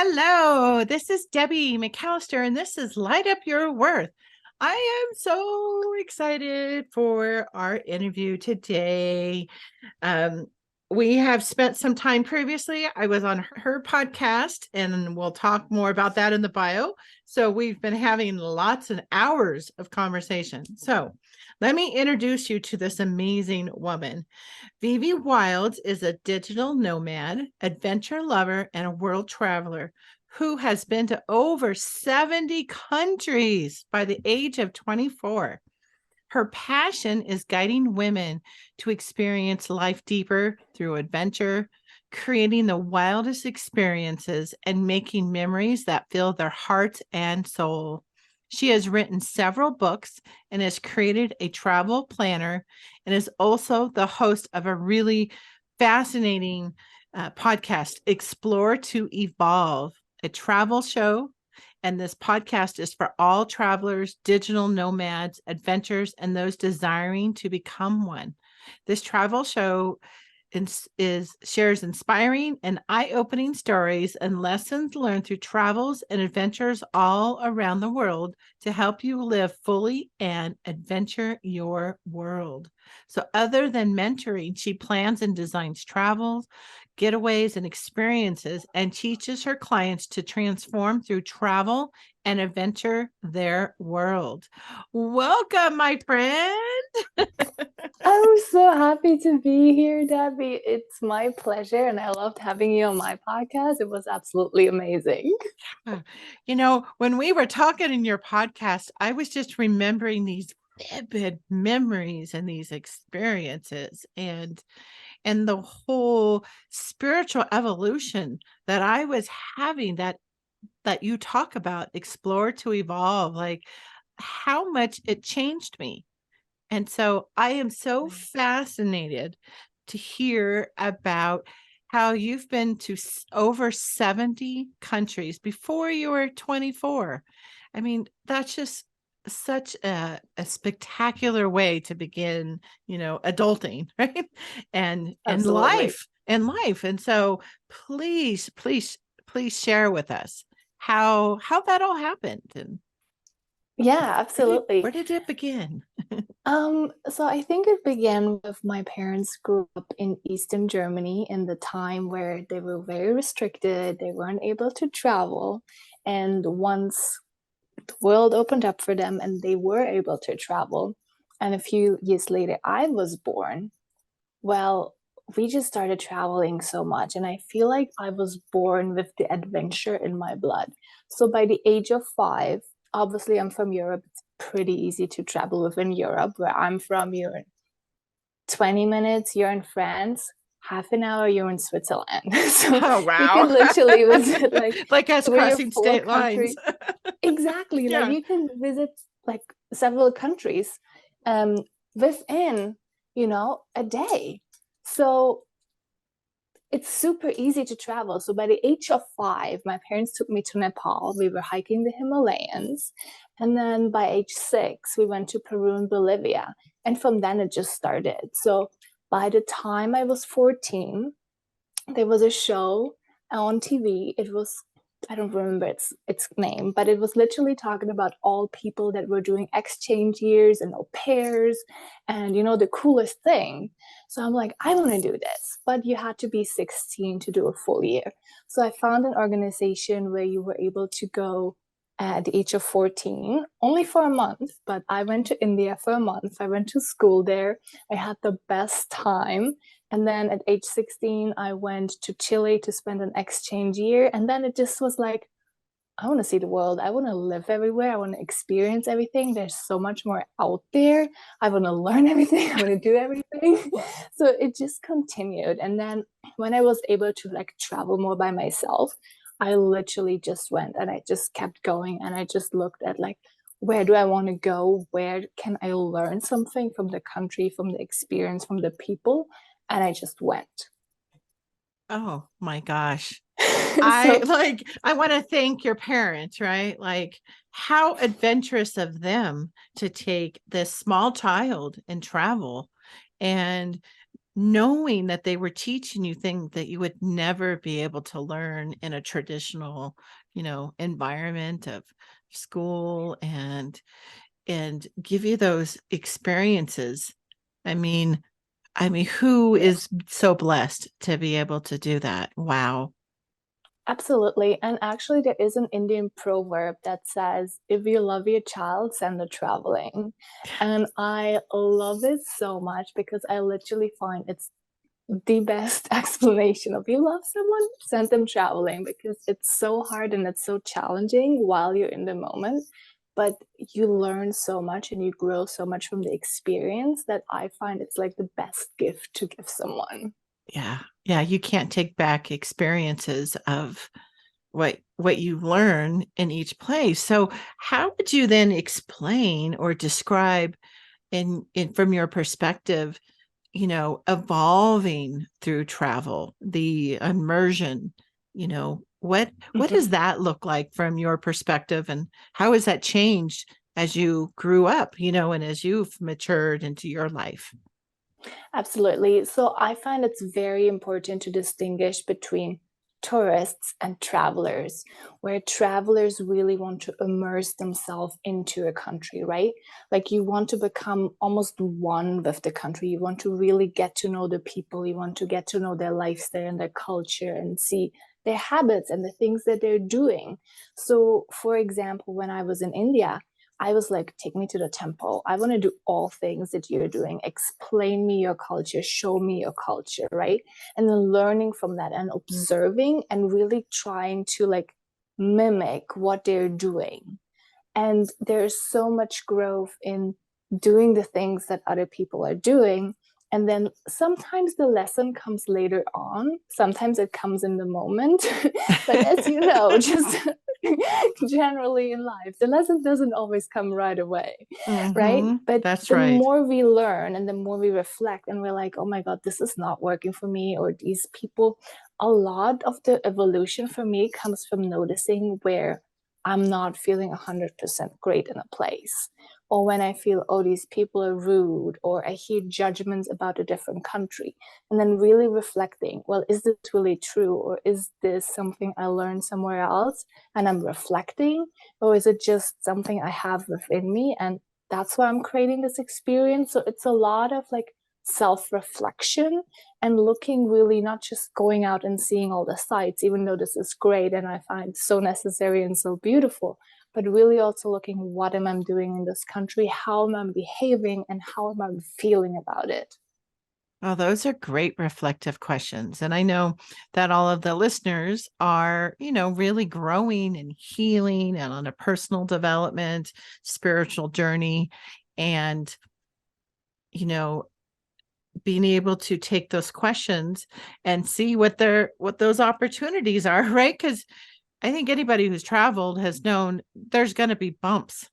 Hello, this is Debbie McAllister, and this is Light Up Your Worth. I am so excited for our interview today. Um, we have spent some time previously. I was on her podcast, and we'll talk more about that in the bio. So we've been having lots of hours of conversation. So let me introduce you to this amazing woman. Vivi Wilds is a digital nomad, adventure lover, and a world traveler who has been to over 70 countries by the age of 24. Her passion is guiding women to experience life deeper through adventure, creating the wildest experiences, and making memories that fill their hearts and soul. She has written several books and has created a travel planner and is also the host of a really fascinating podcast, Explore to Evolve, a travel show. And this podcast is for all travelers, digital nomads, adventurers, and those desiring to become one. This travel show shares inspiring and eye-opening stories and lessons learned through travels and adventures all around the world to help you live fully and adventure your world. So other than mentoring, she plans and designs travels, getaways, and experiences, and teaches her clients to transform through travel and adventure their world. Welcome, my friend. I'm so happy to be here, Debbie. It's my pleasure, and I loved having you on my podcast. It was absolutely amazing. When we were talking in your podcast, I was just remembering these vivid memories and these experiences and the whole spiritual evolution that I was having that you talk about, explore to evolve, like how much it changed me. And so I am so fascinated to hear about how you've been to over 70 countries before you were 24. I mean, that's just such a spectacular way to begin, adulting, right? And Absolutely. life. And so please share with us how that all happened and Yeah, where absolutely. did it begin? So I think it began with my parents grew up in Eastern Germany in the time where they were very restricted, they weren't able to travel. And once the world opened up for them and they were able to travel, and a few years later I was born, well, we just started traveling so much, and I feel like I was born with the adventure in my blood. So by the age of 5, obviously I'm from Europe. It's pretty easy to travel within Europe. Where I'm from, you're in 20 minutes, you're in France, half an hour, you're in Switzerland. So Oh, you wow. can literally visit like Like us 3 or 4 crossing state lines. countries. Exactly. Like Yeah. you can visit like several countries um within, a day. So it's super easy to travel. So by the age of 5, my parents took me to Nepal. We were hiking the Himalayas. And then by age 6, we went to Peru and Bolivia. And from then it just started. So by the time I was 14, there was a show on TV. It was, I don't remember its name, but it was literally talking about all people that were doing exchange years and au pairs and the coolest thing. So I'm like, I want to do this, but you had to be 16 to do a full year. So I found an organization where you were able to go at the age of 14, only for a month, but I went to India for a month. I went to school there. I had the best time. And then at age 16, I went to Chile to spend an exchange year. And then it just was like, I want to see the world. I want to live everywhere. I want to experience everything. There's so much more out there. I want to learn everything. I want to do everything. So it just continued. And then when I was able to like travel more by myself, I literally just went and I just kept going. And I just looked at like, where do I want to go? Where can I learn something from the country, from the experience, from the people? And I just went. Oh my gosh. So I want to thank your parents, right? Like how adventurous of them to take this small child and travel. And knowing that they were teaching you things that you would never be able to learn in a traditional, environment of school, and give you those experiences. I mean, who Yeah. is so blessed to be able to do that? Wow. Absolutely. And actually, there is an Indian proverb that says, if you love your child, send them traveling. And I love it so much because I literally find it's the best explanation of you love someone, send them traveling because it's so hard and it's so challenging while you're in the moment. But you learn so much and you grow so much from the experience that I find it's like the best gift to give someone. Yeah. Yeah. You can't take back experiences of what you learn in each place. So how would you then explain or describe in from your perspective, evolving through travel, the immersion, what Mhm. does that look like from your perspective, and how has that changed as you grew up, and as you've matured into your life? Absolutely. So I find it's very important to distinguish between tourists and travelers, where travelers really want to immerse themselves into a country, right? Like you want to become almost one with the country. You want to really get to know the people. You want to get to know their lifestyle and their culture and see their habits and the things that they're doing. So, for example, when I was in India, I was like, take me to the temple. I want to do all things that you're doing. Explain me your culture, show me your culture, right? And then learning from that and observing and really trying to like mimic what they're doing. And there's so much growth in doing the things that other people are doing. And then sometimes the lesson comes later on, sometimes it comes in the moment. But as you know, just generally in life, the lesson doesn't always come right away, right? But That's the right. more we learn and the more we reflect, and we're like, oh my God, this is not working for me, or these people, a lot of the evolution for me comes from noticing where I'm not feeling 100% great in a place. Or when I feel, oh, these people are rude, or I hear judgments about a different country. And then really reflecting, well, is this really true? Or is this something I learned somewhere else and I'm reflecting? Or is it just something I have within me? And that's why I'm creating this experience. So it's a lot of like self reflection and looking really not just going out and seeing all the sights, even though this is great and I find so necessary and so beautiful, but really also looking what am I doing in this country, how am I behaving, and how am I feeling about it. Oh, those are great reflective questions. And I know that all of the listeners are, really growing and healing and on a personal development, spiritual journey. And, you know, being able to take those questions and see what those opportunities are, right? Because I think anybody who's traveled has known there's going to be bumps.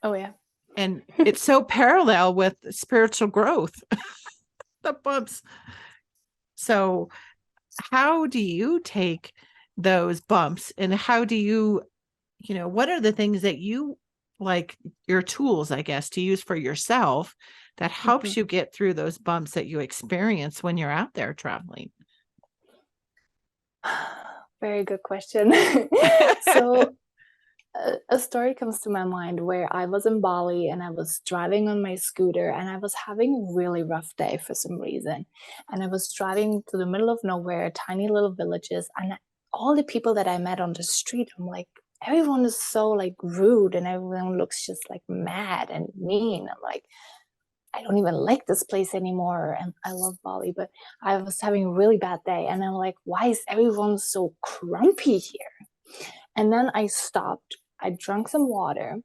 Oh, yeah. And it's so parallel with spiritual growth, the bumps. So how do you take those bumps, and how do you, what are the things that you like, your tools, I guess, to use for yourself that helps you get through those bumps that you experience when you're out there traveling? Very good question. So, a story comes to my mind where I was in Bali and I was driving on my scooter and I was having a really rough day for some reason. And I was driving to the middle of nowhere, tiny little villages, and all the people that I met on the street, I'm like, everyone is so like rude and everyone looks just like mad and mean. I'm like, I don't even like this place anymore. And I love Bali, but I was having a really bad day. And I'm like, why is everyone so grumpy here? And then I stopped. I drank some water,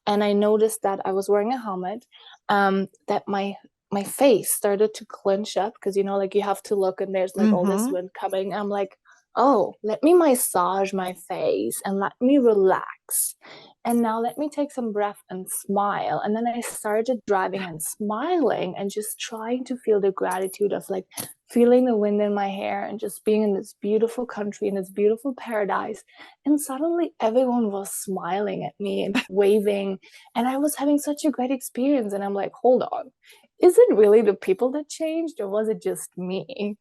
and I noticed that I was wearing a helmet. That my face started to clench up because like you have to look, and there's like all this Mm-hmm. wind coming. I'm like, oh, let me massage my face and let me relax. And now let me take some breath and smile. And then I started driving and smiling and just trying to feel the gratitude of like feeling the wind in my hair and just being in this beautiful country, in this beautiful paradise. And suddenly everyone was smiling at me and waving. And I was having such a great experience. And I'm like, hold on. is it really the people that changed, or was it just me?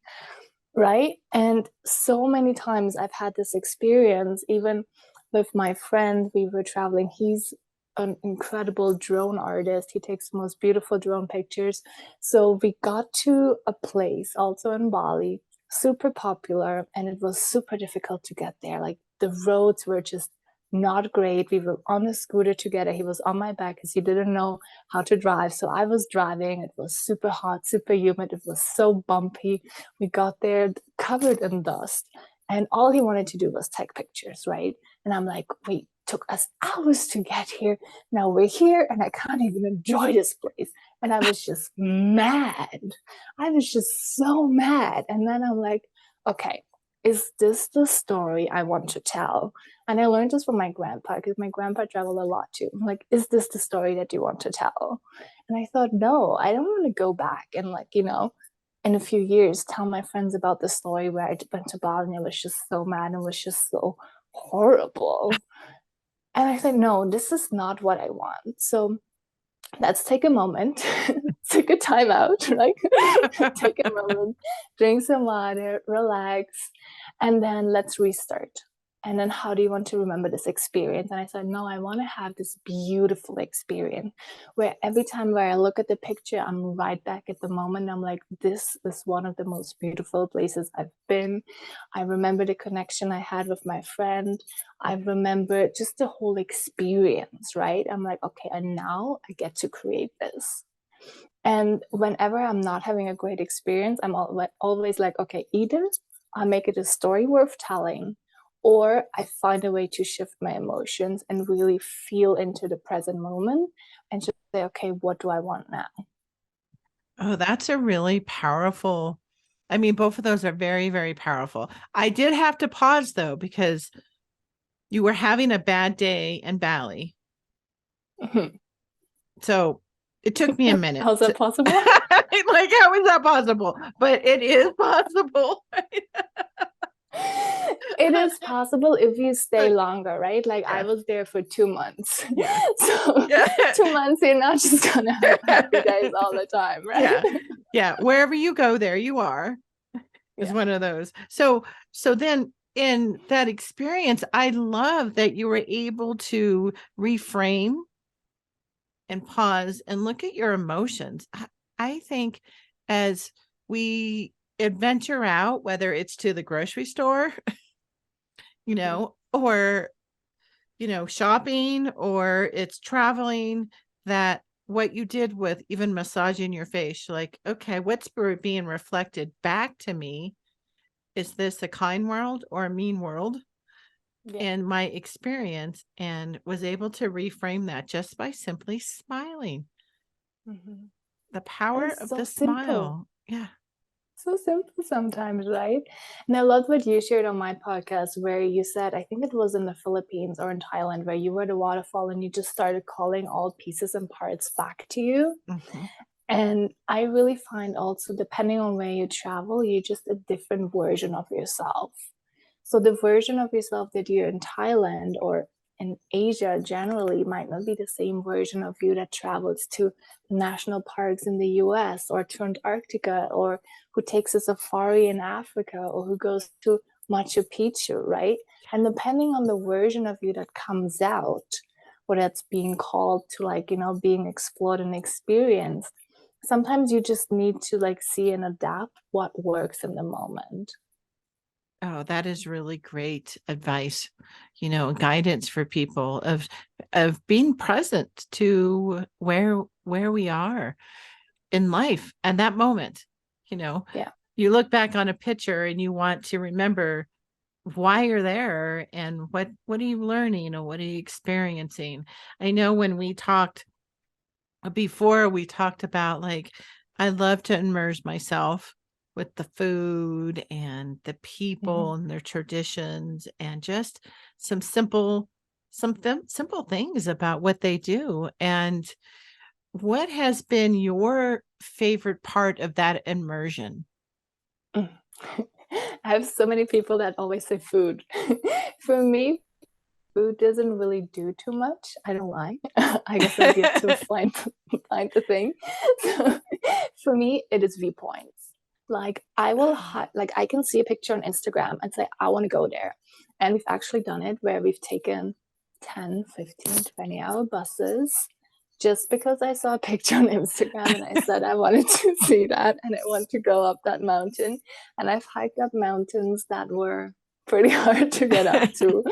Right? And so many times I've had this experience, even with my friend, we were traveling. He's an incredible drone artist. He takes the most beautiful drone pictures. So we got to a place also in Bali, super popular, and it was super difficult to get there. Like the roads were just not great. We were on a scooter together. He was on my back because he didn't know how to drive. So I was driving. It was super hot, super humid. It was so bumpy. We got there covered in dust. And all he wanted to do was take pictures, right? And I'm like, wait, took us hours to get here. Now we're here and I can't even enjoy this place. And I was just mad. I was just so mad. And then I'm like, okay, is this the story I want to tell? And I learned this from my grandpa, because my grandpa traveled a lot too. I'm like, is this the story that you want to tell? And I thought, no, I don't want to go back and, like, in a few years, tell my friends about the story where I went to Bali and I was just so mad and it was just so horrible. And I said, no, this is not what I want. So let's take a moment, take a time out, right? Take a moment, drink some water, relax, and then let's restart. And then how do you want to remember this experience? And I said, no, I want to have this beautiful experience where every time where I look at the picture, I'm right back at the moment. I'm like, this is one of the most beautiful places I've been. I remember the connection I had with my friend. I remember just the whole experience, right? I'm like, okay, and now I get to create this. And whenever I'm not having a great experience, I'm always like, okay, either I make it a story worth telling, or I find a way to shift my emotions and really feel into the present moment and just say, okay, what do I want now? Oh, that's a really powerful. I mean, both of those are very, very powerful. I did have to pause though, because you were having a bad day in Bali. So it took me a minute. How's that possible? Like, how is that possible? But it is possible. It is possible if you stay longer, right? Like I Yeah. was there for 2 months. Yeah. So Yeah. 2 months, you're not just gonna have happy days all the time, right? Yeah. Yeah. Wherever you go, there you are, is Yeah. one of those. So then in that experience, I love that you were able to reframe and pause and look at your emotions. I think as we adventure out, whether it's to the grocery store, or, shopping, or it's traveling, that what you did with even massaging your face, like, okay, what's being reflected back to me? Is this a kind world or a mean world? Yeah. And my experience, and was able to reframe that just by simply smiling. Mhm. The And power it's of so the simple. smile. Yeah. So simple sometimes, right? And I love what you shared on my podcast where you said, I think it was in the Philippines or in Thailand, where you were at a waterfall and you just started calling all pieces and parts back to you. Mhm. And I really find also, depending on where you travel, you're just a different version of yourself. So the version of yourself that you're in Thailand or in Asia generally might not be the same version of you that travels to national parks in the US or to Antarctica, or who takes a safari in Africa, or who goes to Machu Picchu, right? And depending on the version of you that comes out, or that's being called to, like, being explored and experienced, sometimes you just need to, like, see and adapt what works in the moment. Oh, that is really great advice, guidance for people of being present to where we are in life and that moment. You know, Yeah. you look back on a picture and you want to remember why you're there and what are you learning or what are you experiencing. I know when we talked before, we talked about, like, I love to immerse myself with the food and the Mhm. people and their traditions, and just simple things about what they do. And what has been your favorite part of that immersion? I have so many people that always say food. For me, food doesn't really do too much. I don't lie. I guess I've yet to find the thing. So for me, it is viewpoints. Like I will like I can see a picture on Instagram and say, I want to go there. And we've actually done it where we've taken 10, 15, 20-hour buses just because I saw a picture on Instagram and I said I wanted to see that and I want to go up that mountain. And I've hiked up mountains that were pretty hard to get up to,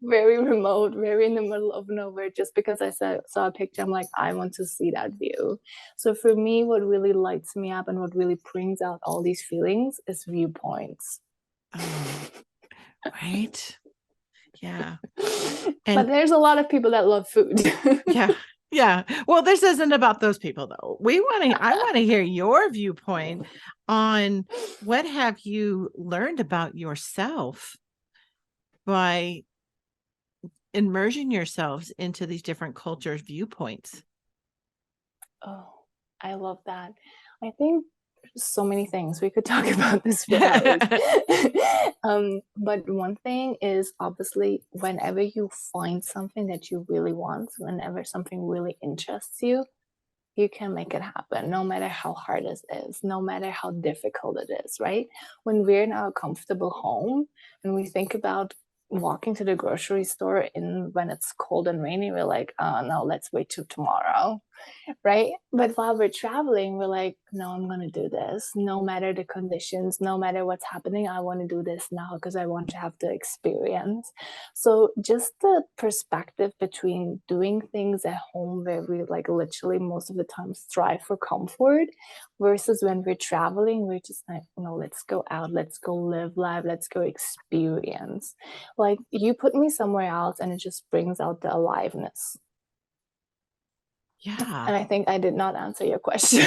very remote, very in the middle of nowhere, just because I saw a picture. I'm like, I want to see that view. So for me, what really lights me up and what really brings out all these feelings is viewpoints. Oh, right. Yeah. But And there's a lot of people that love food. yeah. Yeah. Well, this isn't about those people though. I want to hear your viewpoint on what have you learned about yourself by immersing yourselves into these different cultures' viewpoints. Oh, I love that. I think so many things we could talk about this for hours. But one thing is obviously whenever you find something that you really want, whenever something really interests you, you can make it happen, no matter how hard it is, no matter how difficult it is, right? When we're in our comfortable home and we think about walking to the grocery store when it's cold and rainy, we're like, oh no, let's wait till tomorrow, right? But while we're traveling, we're like, no, I'm going to do this. No matter the conditions, no matter what's happening, I want to do this now because I want to have the experience. So just the perspective between doing things at home where we like literally most of the time strive for comfort versus when we're traveling, we're just like, let's go out, let's go live life, let's go experience. Like you put me somewhere else and it just brings out the aliveness. Yeah. And I think I did not answer your question.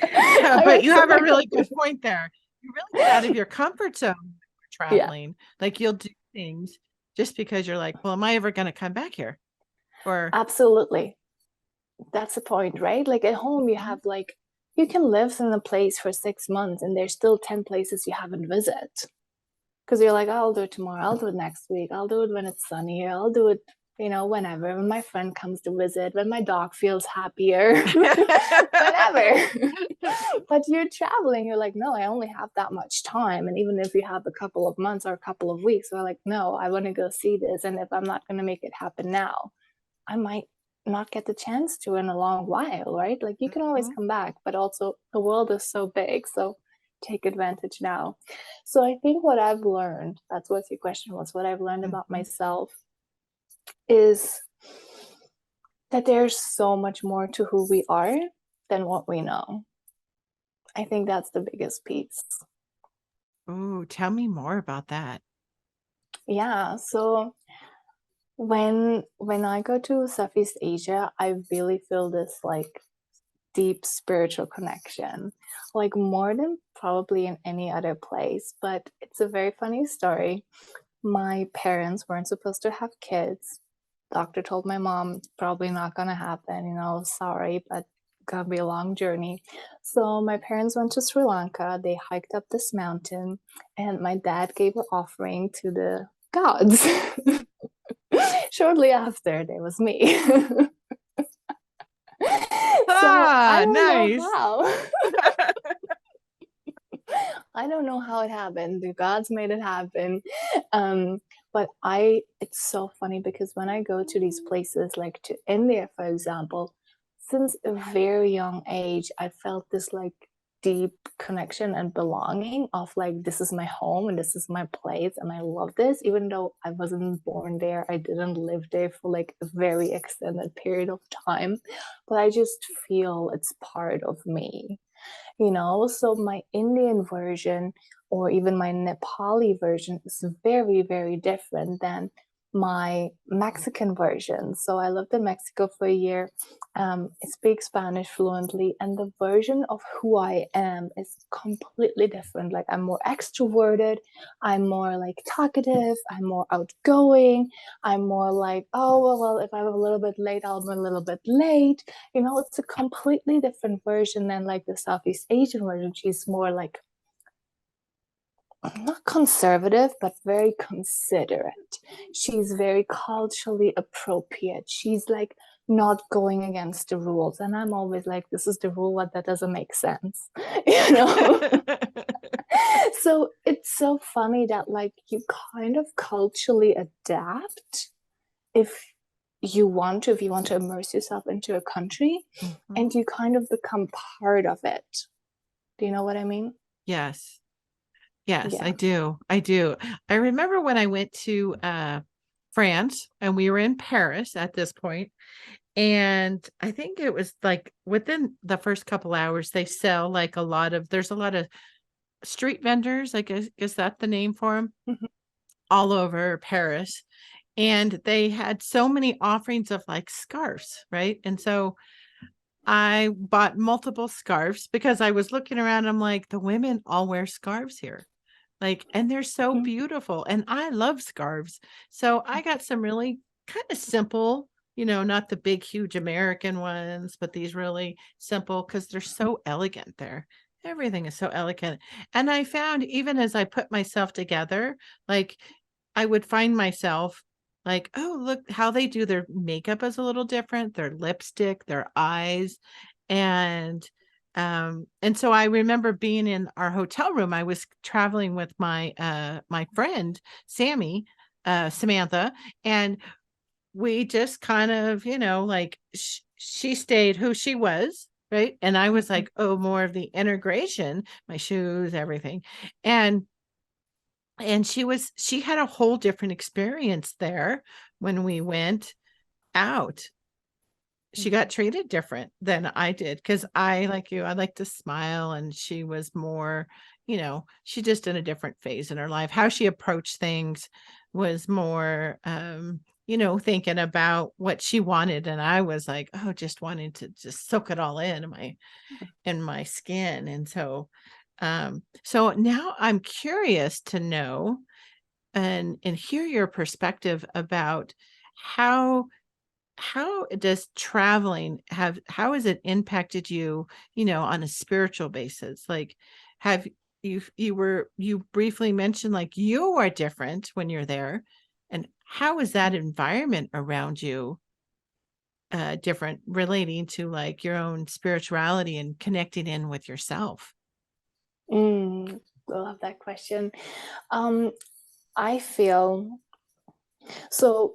Yeah, but you have a really good point there. You really get out of your comfort zone when you're traveling. Yeah. Like you'll do things just because you're like, well, am I ever going to come back here? Or absolutely. That's the point, right? Like at home, you have like, you can live in a place for 6 months and there's still 10 places you haven't visited. Because you're like, oh, I'll do it tomorrow. I'll do it next week. I'll do it when it's sunny. I'll do it, whenever. When my friend comes to visit, when my dog feels happier, whatever. But you're traveling. You're like, no, I only have that much time. And even if you have a couple of months or a couple of weeks, you're like, no, I want to go see this. And if I'm not going to make it happen now, I might not get the chance to in a long while, right? Like you can always come back, but also the world is so big. So take advantage now. So I think what I've learned, that's what your question was, what I've learned about myself is that there's so much more to who we are than what we know. I think that's the biggest piece. Oh, tell me more about that. Yeah, so when I go to Southeast Asia, I really feel this like deep spiritual connection, like more than probably in any other place. But it's a very funny story. My parents weren't supposed to have kids. Doctor told my mom, probably not gonna happen, sorry, but gonna be a long journey. So my parents went to Sri Lanka, they hiked up this mountain, and my dad gave an offering to the gods. Shortly after, there was me. So I don't nice. know how. I don't know how it happened. The gods made it happen. But it's so funny because when I go to these places, like to India, for example, since a very young age, I felt this like deep connection and belonging of like, this is my home and this is my place and I love this, even though I wasn't born there, I didn't live there for like a very extended period of time, but I just feel it's part of me. So my Indian version or even my Nepali version is very, very different than my Mexican version. So I lived in Mexico for a year. I speak Spanish fluently, and the version of who I am is completely different. Like I'm more extroverted, I'm more like talkative, I'm more outgoing, I'm more like, oh well, if I'm a little bit late, I'll be a little bit late. It's a completely different version than like the Southeast Asian version. She's more like not conservative, but very considerate. She's very culturally appropriate. She's like not going against the rules. And I'm always like, this is the rule, but that doesn't make sense, you know? So it's so funny that like you kind of culturally adapt if if you want to immerse yourself into a country, Mhm. and you kind of become part of it. Do you know what I mean? Yes. Yes, I Yeah. do. I do. I remember when I went to France and we were in Paris at this point, and I think it was like within the first couple hours they sell like there's a lot of street vendors, I guess is that the name for them, Mhm. all over Paris. And they had so many offerings of like scarves, right? And so I bought multiple scarves because I was looking around. I'm like, the women all wear scarves here. Like, and they're so Mhm. beautiful. And I love scarves. So I got some really kind of simple, not the big, huge American ones, but these really simple because they're so elegant there. Everything is so elegant. And I found even as I put myself together, like I would find myself like, oh, look how they do their makeup is a little different, their lipstick, their eyes. And so I remember being in our hotel room. I was traveling with my friend Sammy, Samantha, and we just kind of, like she stayed who she was, right? And I was Mhm. like, oh, more of the integration, my shoes, everything. And she had a whole different experience there when we went out. She got Mhm. treated different than I did because I, like you, I like to smile, and she was more, she just in a different phase in her life. How she approached things was more, thinking about what she wanted, and I was like, oh, just wanting to just soak it all in my skin. And so now I'm curious to know and hear your perspective about how does traveling how has it impacted you, on a spiritual basis? Like, have you briefly mentioned like you are different when you're there, and how is that environment around you different relating to like your own spirituality and connecting in with yourself? Mm, I love that question. Um, I feel so.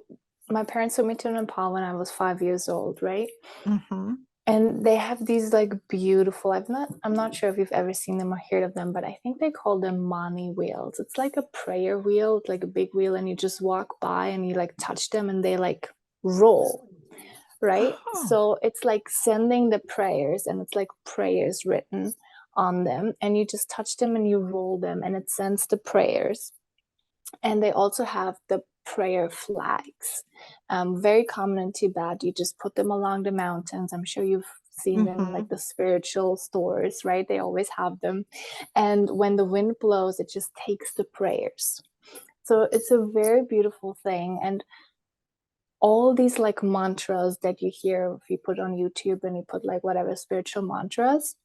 My parents took me to Nepal when I was 5 years old, right? Mm-hmm. And they have these like beautiful. I'm not sure if you've ever seen them or heard of them, but I think they call them mani wheels. It's like a prayer wheel, it's like a big wheel, and you just walk by and you like touch them and they like roll, right? Oh. So it's like sending the prayers, and it's like prayers written on them, and you just touch them and you roll them and it sends the prayers. And they also have the prayer flags, very common in Tibet. You just put them along the mountains. I'm sure you've seen them in Mm-hmm. like the spiritual stores, right? They always have them. And when the wind blows, it just takes the prayers. So it's a very beautiful thing. And all these like mantras that you hear if you put on YouTube and you put like whatever spiritual mantras,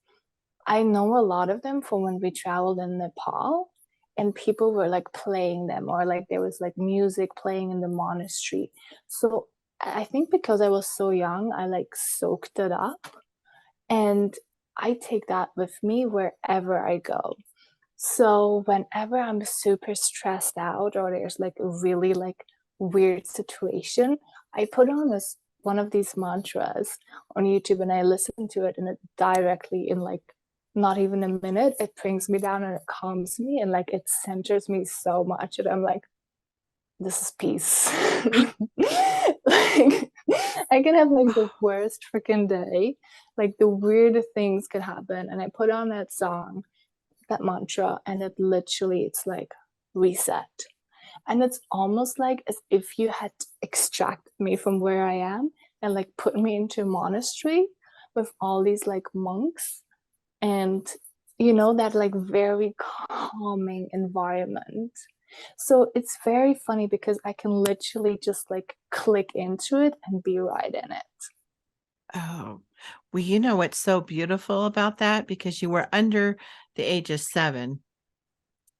I know a lot of them from when we traveled in Nepal, and people were like playing them, or like there was like music playing in the monastery. So I think because I was so young, I like soaked it up, and I take that with me wherever I go. So whenever I'm super stressed out or there's like a really like weird situation, I put on this one of these mantras on YouTube and I listen to it, and it directly in like not even a minute, it brings me down and it calms me and like it centers me so much. And I'm like, this is peace. Like I can have like the worst freaking day. Like the weirdest things could happen. And I put on that song, that mantra, and it literally it's like reset. And it's almost like as if you had extracted me from where I am and like put me into a monastery with all these like monks, and that like very calming environment. So it's very funny because I can literally just like click into it and be right in it. Oh, well, you know what's so beautiful about that? Because you were under the age of 7.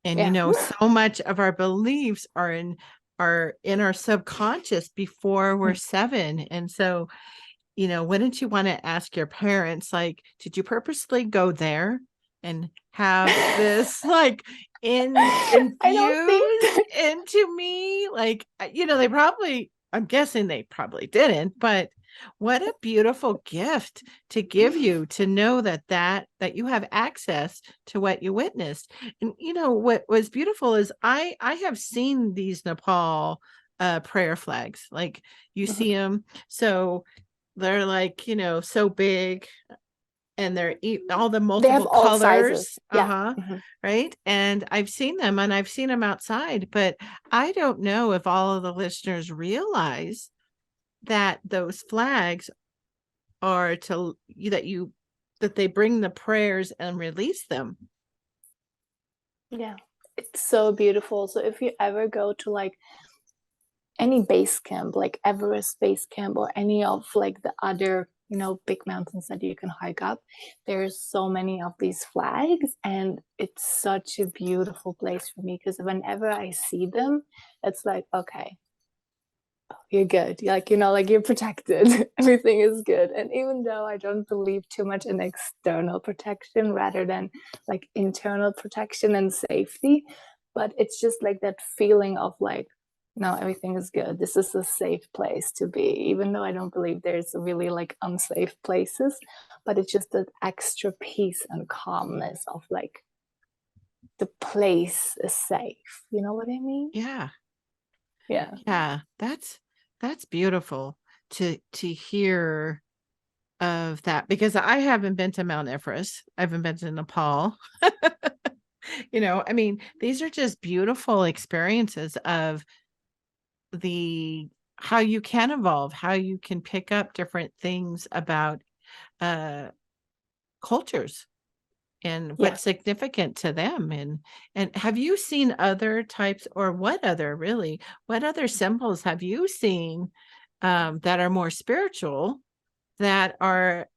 And Yeah. so much of our beliefs are in our subconscious before we're 7. And so, wouldn't you want to ask your parents, like, did you purposely go there and have this like I don't infused think into me? Like, they probably, I'm guessing they probably didn't, but what a beautiful gift to give you, to know that you have access to what you witnessed. And what was beautiful is I have seen these Nepal prayer flags. Like, you Mhm. see them, so they're like, so big, and they're all the They have multiple all sizes. colors. Yeah. Right. And I've seen them, and I've seen them outside, but I don't know if all of the listeners realize that those flags are that they bring the prayers and release them. Yeah. It's so beautiful. So if you ever go to like any base camp, like Everest base camp, or any of like the other, big mountains that you can hike up, there's so many of these flags, and it's such a beautiful place for me, because whenever I see them, it's like, okay, you're good. Like, like you're protected. Everything is good. And even though I don't believe too much in external protection rather than like internal protection and safety, but it's just like that feeling of like, no, everything is good. This is a safe place to be, even though I don't believe there's really like unsafe places, but it's just that extra peace and calmness of like the place is safe. You know what I mean? Yeah. Yeah. Yeah. That's beautiful to hear of that, because I haven't been to Mount Everest. I haven't been to Nepal. I mean, these are just beautiful experiences of how you can evolve, how you can pick up different things about uh cultures and Yeah. what's significant to them. And have you seen other types, or what other symbols have you seen that are more spiritual, that are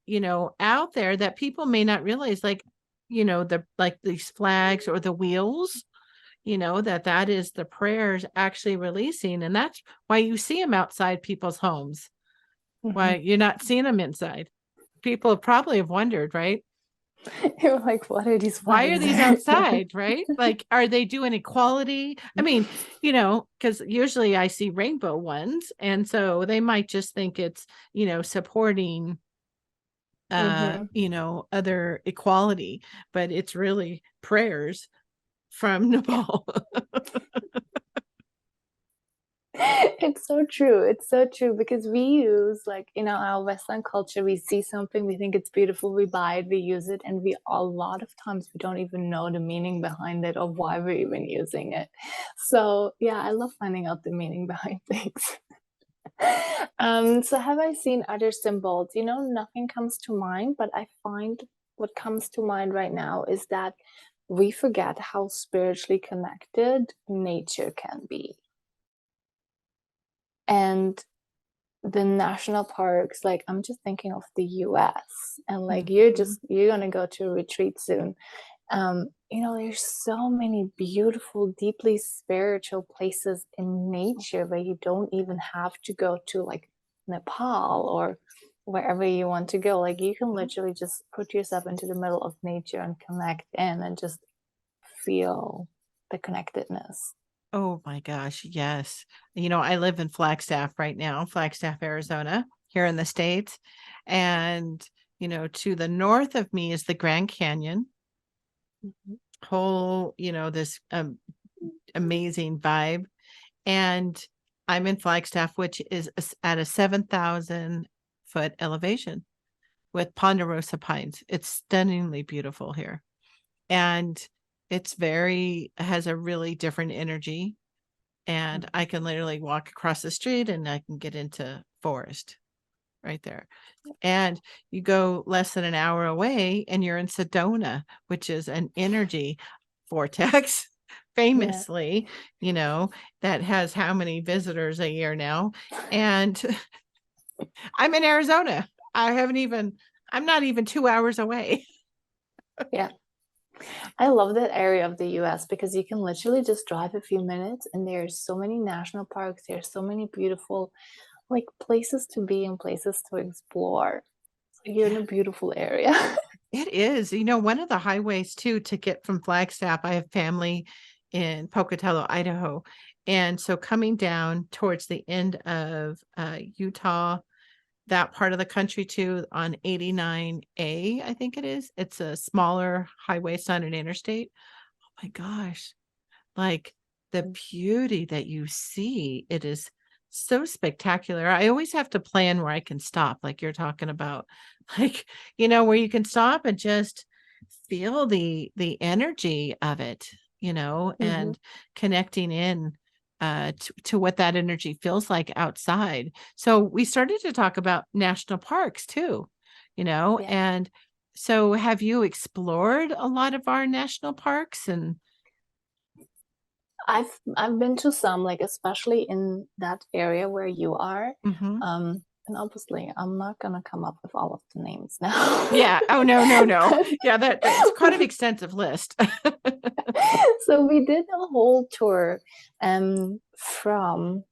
out there, that people may not realize, like these flags or the wheels, that is the prayers actually releasing, and that's why you see them outside people's homes, why Mhm. you're not seeing them inside. People probably have wondered, right? You're like, what are these Why are flags these there? outside, right? Like, are they doing equality? I mean, because usually I see rainbow ones, and so they might just think it's, supporting Mhm. other equality, but it's really prayers from Yeah. Nepal. It's so true. It's so true, because we use like, our Western culture, we see something, we think it's beautiful, we buy it, we use it, and we a lot of times we don't even know the meaning behind it, or why we're even using it. So yeah, I love finding out the meaning behind things. So have I seen other symbols? Nothing comes to mind, but I find what comes to mind right now is that we forget how spiritually connected nature can be. And the national parks, like I'm just thinking of the US, and like Mhm. you're gonna go to a retreat soon. There's so many beautiful, deeply spiritual places in nature where you don't even have to go to like Nepal or wherever you want to go. Like you can literally just put yourself into the middle of nature and connect in and just feel the connectedness. Oh my gosh, yes. I live in Flagstaff right now, Flagstaff, Arizona, here in the States. And, to the north of me is the Grand Canyon, Mhm. whole, this amazing vibe. And I'm in Flagstaff, which is at a 7,000-foot elevation with ponderosa pines. It's stunningly beautiful here. And has a really different energy. And I can literally walk across the street and I can get into forest right there. And you go less than an hour away and you're in Sedona, which is an energy vortex, Yeah. famously, that has how many visitors a year now. And I'm in Arizona. I'm not even 2 hours away. Yeah. I love that area of the US because you can literally just drive a few minutes and there's so many national parks, there's so many beautiful like places to be and places to explore. So you're in Yeah, a beautiful area. it is. You know, one of the highways too to get from Flagstaff, I have family in Pocatello, Idaho. And so coming down towards the end of Utah, that part of the country too, on 89A, I think it is. It's a smaller highway, it's not an interstate. Oh my gosh. Like the beauty that you see, it is so spectacular. I always have to plan where I can stop, like you're talking about, like, where you can stop and just feel the energy of it, Mhm. and connecting in to what that energy feels like outside. So we started to talk about national parks too, Yeah. and so have you explored a lot of our national parks and I've been to some, like especially in that area where you are. Mhm. And obviously I'm not gonna come up with all of the names now. Yeah. Oh, no, no, no. But Yeah, it's quite an extensive list. so we did a whole tour from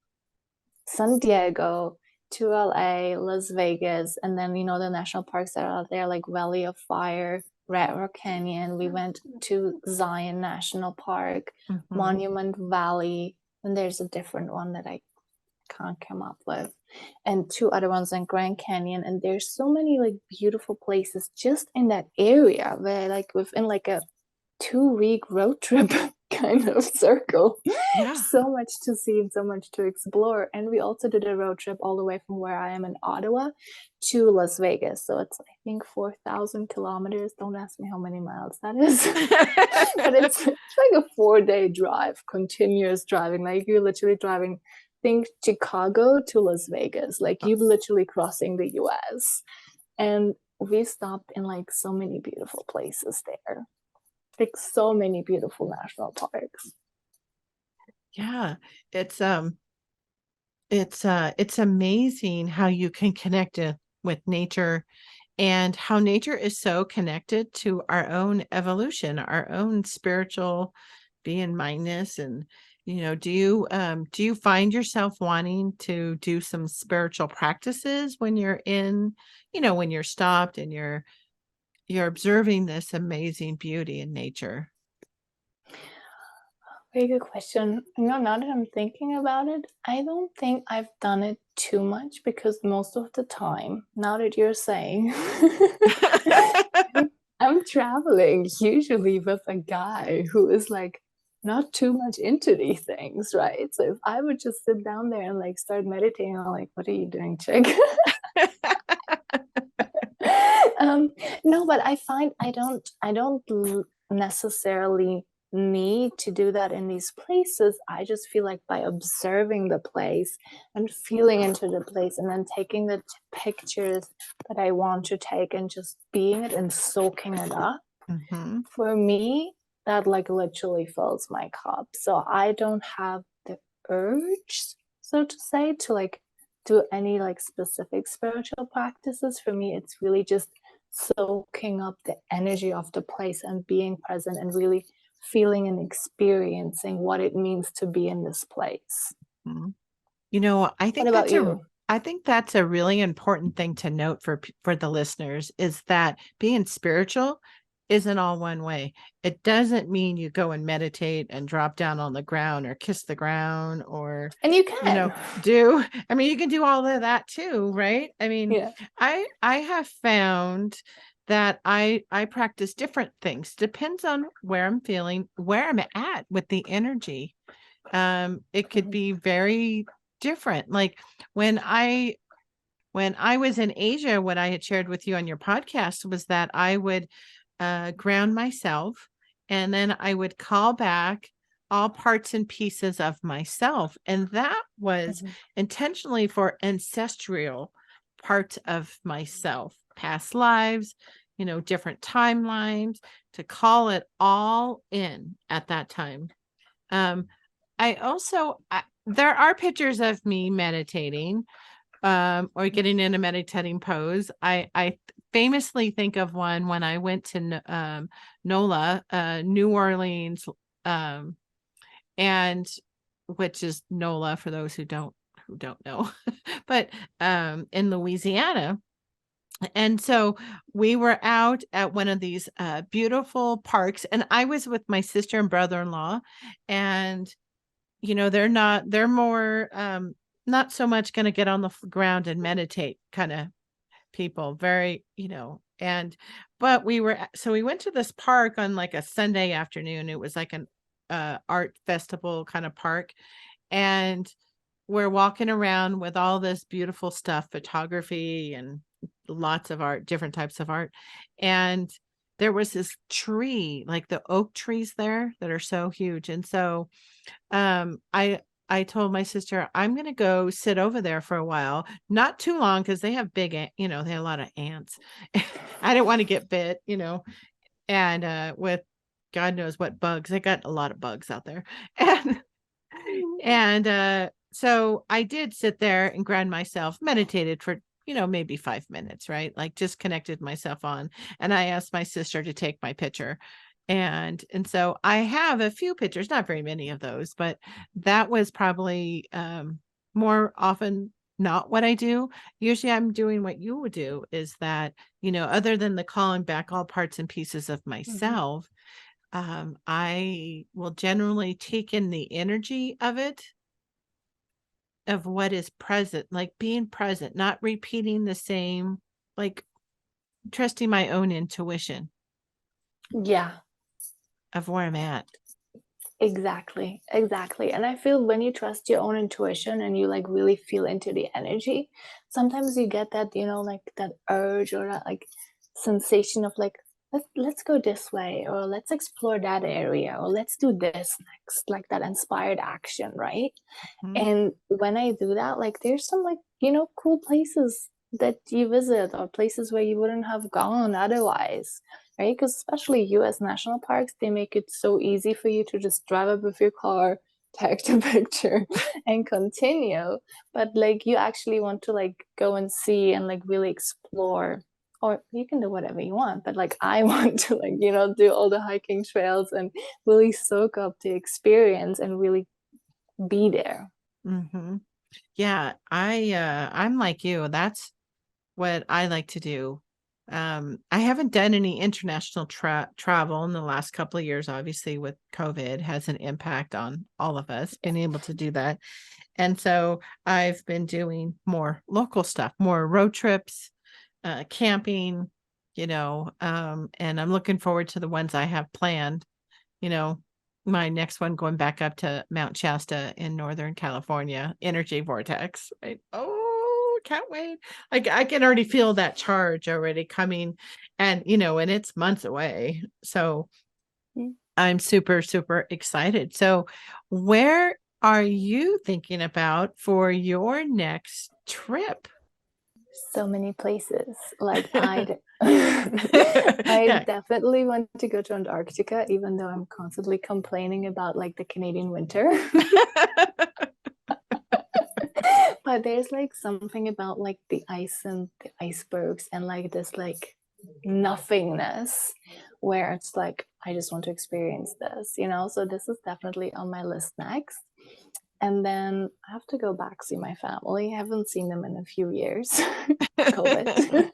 San Diego to LA, Las Vegas, and then the national parks that are out there like Valley of Fire, Red Rock Canyon. We went to Zion National Park, Mhm. Monument Valley, and there's a different one that I can't come up with, and two other ones in Grand Canyon. And there's so many like beautiful places just in that area where like within like a 2 week road trip kind of circle. Yeah. So much to see and so much to explore. And we also did a road trip all the way from where I am in Ottawa to Las Vegas. So it's, I think, 4,000 kilometers. Don't ask me how many miles that is. But it's like a 4 day drive, continuous driving. Like you're literally driving, think Chicago to Las Vegas. Like you're literally crossing the US. And we stopped in like so many beautiful places there, like so many beautiful national parks. Yeah. It's it's amazing how you can connect it with nature and how nature is so connected to our own evolution, our own spiritual being mindness. And do you find yourself wanting to do some spiritual practices when you're when you're stopped and you're observing this amazing beauty in nature? Very good question. Now that I'm thinking about it, I don't think I've done it too much because most of the time, now that you're saying, I'm traveling usually with a guy who is like not too much into these things, right? So if I would just sit down there and like start meditating, I'm like, what are you doing, chick? um, no, but I find I don't necessarily need to do that in these places. I just feel like by observing the place and feeling into the place and then taking the pictures that I want to take and just being it and soaking it up, Mhm. for me, that like literally fills my cup. So I don't have the urge, so to say, to like do any like specific spiritual practices. For me, it's really just soaking up the energy of the place and being present and really feeling and experiencing what it means to be in this place. Mhm. You know, What about you? I think that's a really important thing to note for the listeners is that being spiritual isn't all one way. It doesn't mean you go and meditate and drop down on the ground or kiss the ground or And you can. do I mean you can do all of that too, right? I mean, Yeah. I have found that I practice different things. Depends on where I'm feeling, where I'm at with the energy. It could Mhm. be very different. Like when I was in Asia, what I had shared with you on your podcast was that I would ground myself and then I would call back all parts and pieces of myself. And that was Mhm. intentionally for ancestral parts of myself, past lives, different timelines, to call it all in at that time. Um, there are pictures of me meditating or getting in a meditating pose. I famously think of one when I went to NOLA, New Orleans, and which is NOLA for those who don't know, but in Louisiana. And so we were out at one of these beautiful parks, and I was with my sister and brother-in-law, and they're more not so much going to get on the ground and meditate kind of people, very, but we went to this park on like a Sunday afternoon. It was like an art festival kind of park, and we're walking around with all this beautiful stuff, photography and lots of art, different types of art. And there was this tree, like the oak trees there that are so huge. And so I told my sister, I'm going to go sit over there for a while, not too long, because they have they have a lot of ants. I didn't want to get bit, and with God knows what bugs. They got a lot of bugs out there. And so I did sit there and ground myself, meditated for, maybe 5 minutes, right? Like just connected myself on. And I asked my sister to take my picture. And so I have a few pictures, not very many of those, but that was probably more often not what I do. Usually I'm doing what you would do, is that, other than the calling back all parts and pieces of myself, I will generally take in the energy of it, of what is present, like being present, not repeating the same, like trusting my own intuition Yeah, of where I'm at. exactly. And I feel when you trust your own intuition and you like really feel into the energy, sometimes you get that, like that urge or that like sensation of like, let's go this way, or let's explore that area, or let's do this next, like that inspired action, right? Mhm. And when I do that, like there's some like, cool places that you visit, or places where you wouldn't have gone otherwise, right? Because especially US national parks, they make it so easy for you to just drive up with your car, take the picture, and continue. But like you actually want to like go and see and like really explore, or you can do whatever you want, but like I want to like, do all the hiking trails and really soak up the experience and really be there. Mm-hmm. Yeah, I'm like you. That's what I like to do. I haven't done any international travel in the last couple of years. Obviously, with COVID, has an impact on all of us being able to do that. And so I've been doing more local stuff, more road trips, camping, and I'm looking forward to the ones I have planned. You know, my next one going back up to Mount Shasta in Northern California, energy vortex. Right? Oh, can't wait. Like I can already feel that charge already coming, and and it's months away. So Mm. I'm super, super excited. So where are you thinking about for your next trip? So many places. Like I Yeah. definitely want to go to Antarctica, even though I'm constantly complaining about like the Canadian winter. But there's like something about like the ice and the icebergs and like this like nothingness where it's like I just want to experience this, So this is definitely on my list next. And then I have to go back see my family. I haven't seen them in a few years. COVID.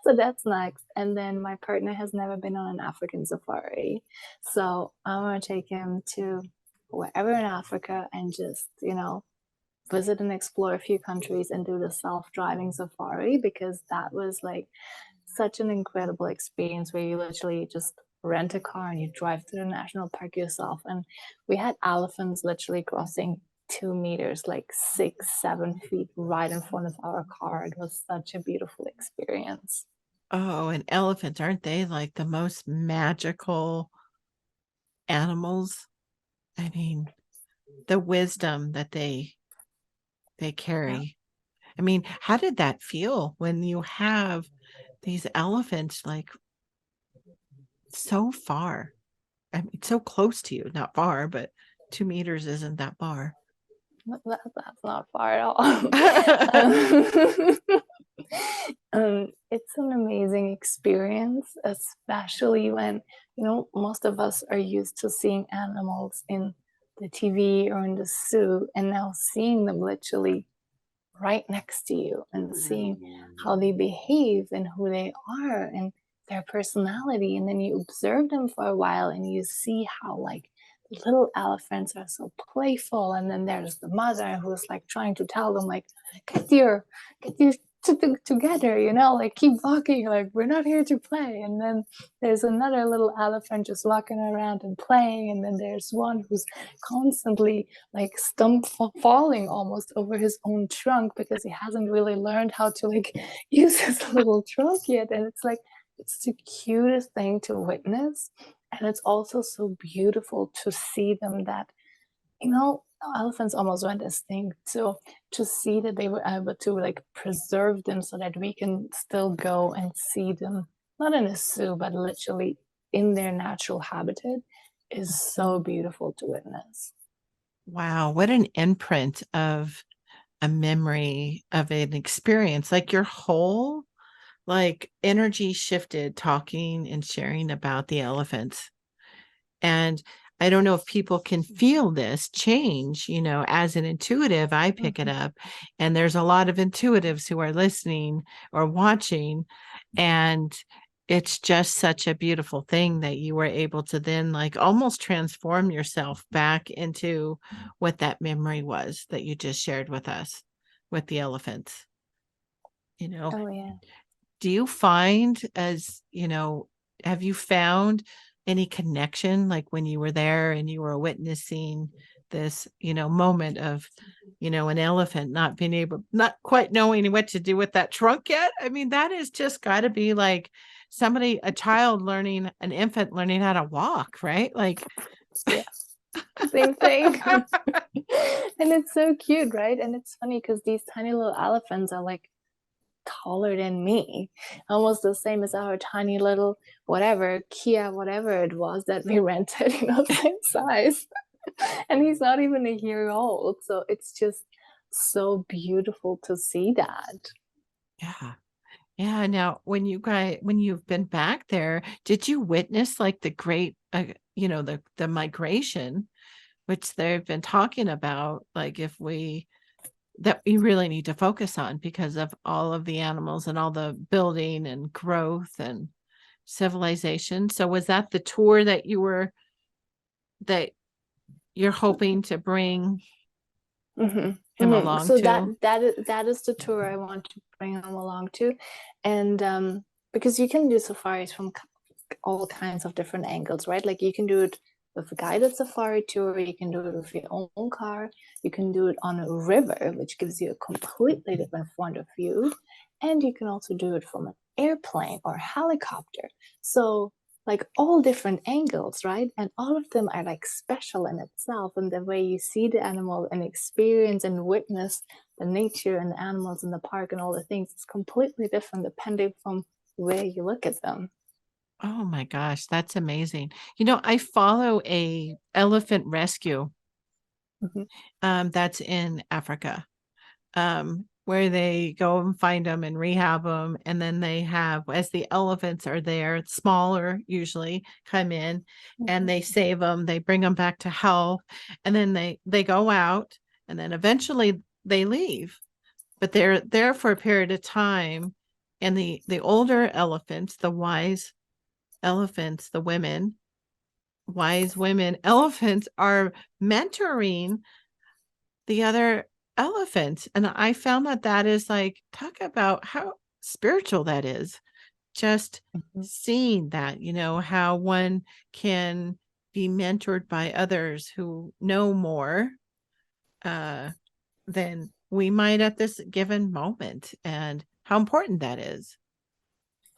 So that's next. And then my partner has never been on an African safari. So I want to take him to wherever in Africa and just, visit and explore a few countries and do the self-driving safari, because that was like such an incredible experience where you literally just rent a car and you drive through the national park yourself. And we had elephants literally crossing 2 meters, like 6-7 feet right in front of our car. It was such a beautiful experience. Oh, and elephants, aren't they like the most magical animals? I mean, the wisdom that they Yeah. carry. I mean, how did that feel when you have these elephants like so far? I mean, so close to you, not far, but 2 meters isn't that far. That's not far at all. It's an amazing experience, especially when, most of us are used to seeing animals in the TV or in the zoo, and now seeing them literally right next to you and seeing how they behave and who they are and their personality. And then you observe them for a while and you see how, like, the little elephants are so playful. And then there's the mother who's like trying to tell them, like, get your together, like keep walking, like we're not here to play. And then there's another little elephant just walking around and playing. And then there's one who's constantly like falling almost over his own trunk because he hasn't really learned how to like use his little trunk yet. And it's like, it's the cutest thing to witness. And it's also so beautiful to see them that, elephants almost went extinct. So to see that they were able to like preserve them so that we can still go and see them, not in a zoo, but literally in their natural habitat, is so beautiful to witness. Wow, what an imprint of a memory of an experience. Like your whole like energy shifted talking and sharing about the elephants. And I don't know if people can feel this change, as an intuitive, I pick it Mhm. up. And there's a lot of intuitives who are listening or watching. And it's just such a beautiful thing that you were able to then like almost transform yourself back into what that memory was that you just shared with us with the elephants. You know, Oh yeah. do you find have you found any connection like when you were there and you were witnessing this, moment of, an elephant not quite knowing what to do with that trunk yet? I mean, that is just got to be like an infant learning how to walk, right? Like, Yeah. Same thing. And it's so cute, right? And it's funny because these tiny little elephants are like taller than me, almost the same as our tiny little whatever Kia, whatever it was that we rented, same size. And he's not even a year old. So it's just so beautiful to see that. yeah. Yeah. Now, when you've been back there, did you witness like the great, the migration, which they've been talking about, like that we really need to focus on because of all of the animals and all the building and growth and civilization. So was that the tour that you're hoping to bring him along So that to? that is the tour I want to bring them along to, and because you can do safaris from all kinds of different angles, right? Like you can do it with a guided safari tour, you can do it with your own car, you can do it on a river, which gives you a completely different point of view, and you can also do it from an airplane or helicopter. So like all different angles, right? And all of them are like special in itself. And the way you see the animal and experience and witness the nature and the animals in the park and all the things is completely different depending from where you look at them. Oh my gosh, that's amazing. I follow a elephant rescue Mhm. that's in Africa. Where they go and find them and rehab them. And then they have, as the elephants are there, smaller usually come in and Mhm. they save them, they bring them back to health, and then they go out and then eventually they leave. But they're there for a period of time. And the older elephants, the wise elephants, the wise women elephants are mentoring the other elephants. And I found that that is like, talk about how spiritual that is. Just Mhm. seeing that, how one can be mentored by others who know more uh, than we might at this given moment, and how important that is.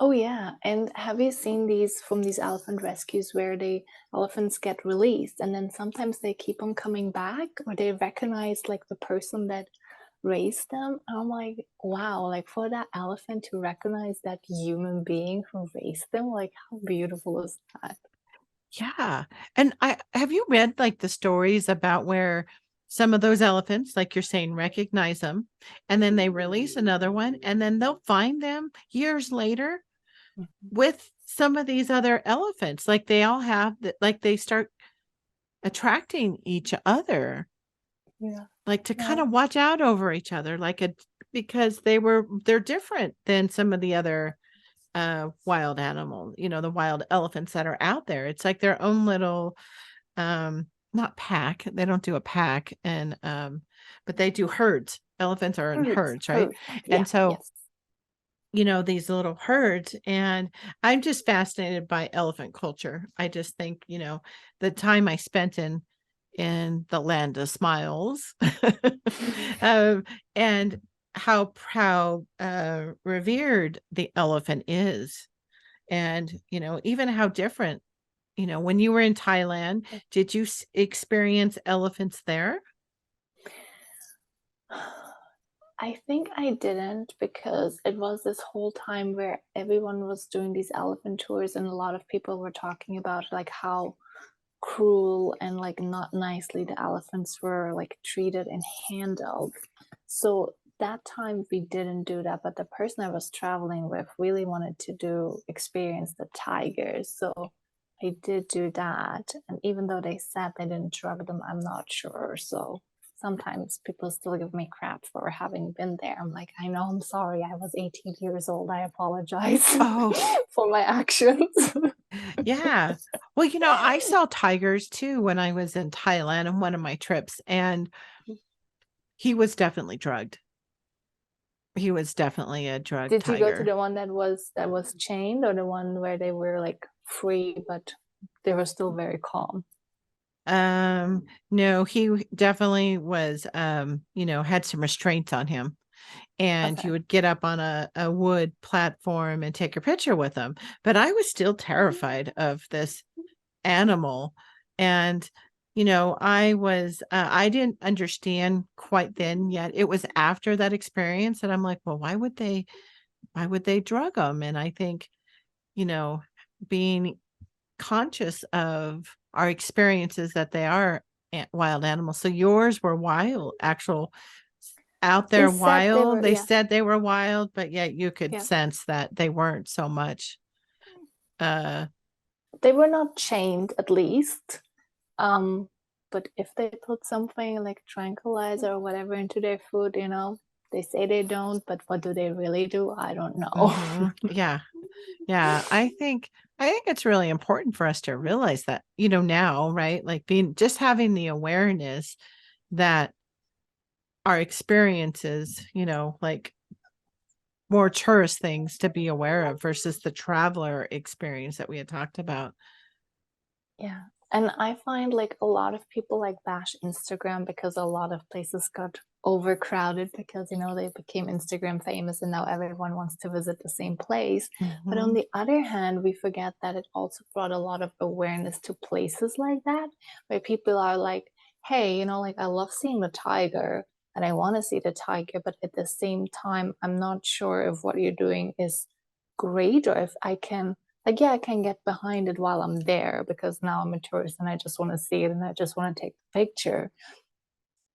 Oh yeah, and have you seen these from these elephant rescues where the elephants get released and then sometimes they keep on coming back or they recognize like the person that raised them? And I'm like, wow, like for that elephant to recognize that human being who raised them, like how beautiful is that? Yeah. And I have you read like the stories about where some of those elephants, like you're saying, recognize them, and then they release another one, and then they'll find them years later with some of these other elephants. Like they all have that, like they start attracting each other, Yeah. like to kind Yeah. of watch out over each other, because they're different than some of the other wild animals, the wild elephants that are out there. It's like their own little not pack. They don't do a pack, and but they do herds. Elephants are in herds, right? Yeah. And so, Yes. these little herds, and I'm just fascinated by elephant culture. I just think, the time I spent in the land of smiles, um, and how revered the elephant is, and even how different. When you were in Thailand, did you experience elephants there? I think I didn't, because it was this whole time where everyone was doing these elephant tours, and a lot of people were talking about like how cruel and like not nicely the elephants were like treated and handled. So that time we didn't do that, but the person I was traveling with really wanted to experience the tigers. So I did do that. And even though they said they didn't drug them, I'm not sure. So sometimes people still give me crap for having been there. I'm like, I know, I'm sorry. I was 18 years old. I apologize Oh, for my actions. yeah. Well, I saw tigers too when I was in Thailand on one of my trips, and he was definitely drugged. He was definitely a drug Did you go to tiger. the one that was chained, or the one where they were like free but they were still very calm? No, he definitely was, had some restraints on him. And you Okay. would get up on a wood platform and take a picture with him. But I was still terrified of this animal. And, I didn't understand quite then yet. It was after that experience that I'm like, well, why would they drug them? And I think, you know, being conscious of our experiences, that they are wild animals. So yours were wild, actual out They there said they wild. were, They yeah, said they were wild, but yet you could yeah. sense that they weren't so much. Uh, They were not chained, at least. Um, but if they put something like tranquilizer or whatever into their food, they say they don't, but what do they really do? I don't know. yeah, yeah. I think it's really important for us to realize that, now, right? Like just having the awareness that our experiences, like more tourist things to be aware of versus the traveler experience that we had talked about. Yeah. And I find like a lot of people like bash Instagram because a lot of places got overcrowded because, they became Instagram famous and now everyone wants to visit the same place. But on Mhm. the other hand, we forget that it also brought a lot of awareness to places like that, where people are like, hey, like I love seeing the tiger and I want to see the tiger, but at the same time, I'm not sure if what you're doing is great, or if I can, like, yeah, I can get behind it while I'm there because now I'm a tourist and I just want to see it and I just want to take the picture.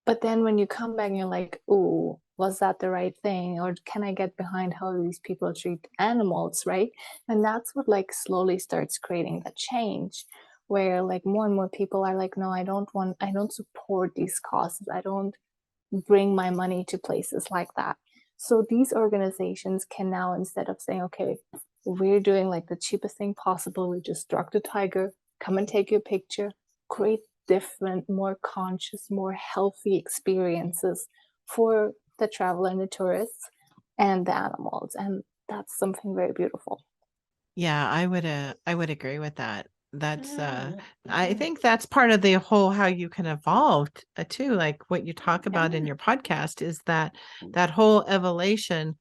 But then when you come back and you're like, ooh, was that the right thing? Or can I get behind how these people treat animals, right? And that's what like slowly starts creating the change, where like more and more people are like, no, I don't support these causes. I don't bring my money to places like that. So these organizations can now, instead of saying, okay, we're doing like the cheapest thing possible, we just drug the tiger, come and take your picture, create different, more conscious, more healthy experiences for the traveler and the tourists and the animals. And that's something very beautiful. Yeah, I would agree with that. That's I think that's part of the whole how you can evolve too, like what you talk Yeah. about in your podcast is that whole evolution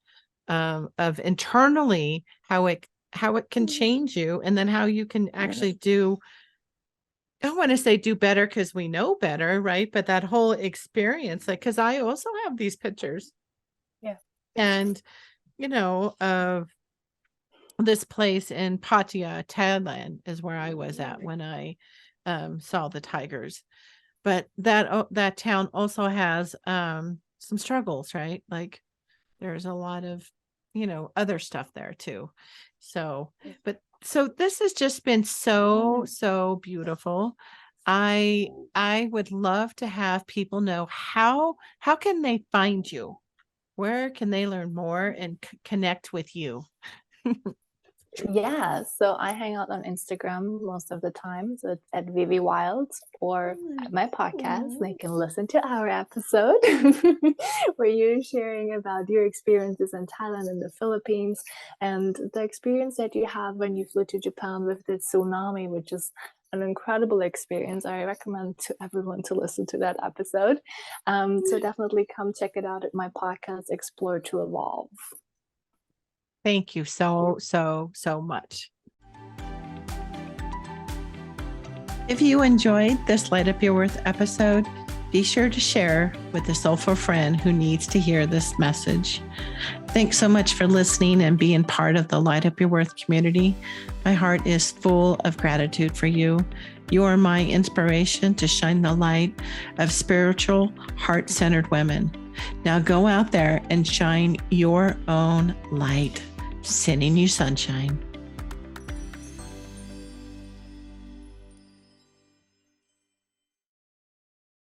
of internally how it can change you, and then how you can actually do, I don't want to say do better because we know better, right? But that whole experience, like, because I also have these pictures, Yeah. and of this place in Pattaya, Thailand, is where I was at when I saw the tigers. but that town also has some struggles, right? Like there's a lot of, other stuff there too. So, but so this has just been so beautiful. I would love to have people know how can they find you? Where can they learn more and connect with you? Yeah, so I hang out on Instagram most of the time. So it's at Vivi Wilds or at my podcast. They can listen to our episode where you're sharing about your experiences in Thailand and the Philippines and the experience that you have when you flew to Japan with the tsunami, which is an incredible experience. I recommend to everyone to listen to that episode. So definitely come check it out at my podcast, Explore to Evolve. Thank you so much. If you enjoyed this Light Up Your Worth episode, be sure to share with a soulful friend who needs to hear this message. Thanks so much for listening and being part of the Light Up Your Worth community. My heart is full of gratitude for you. You are my inspiration to shine the light of spiritual, heart-centered women. Now go out there and shine your own light. Sending you sunshine.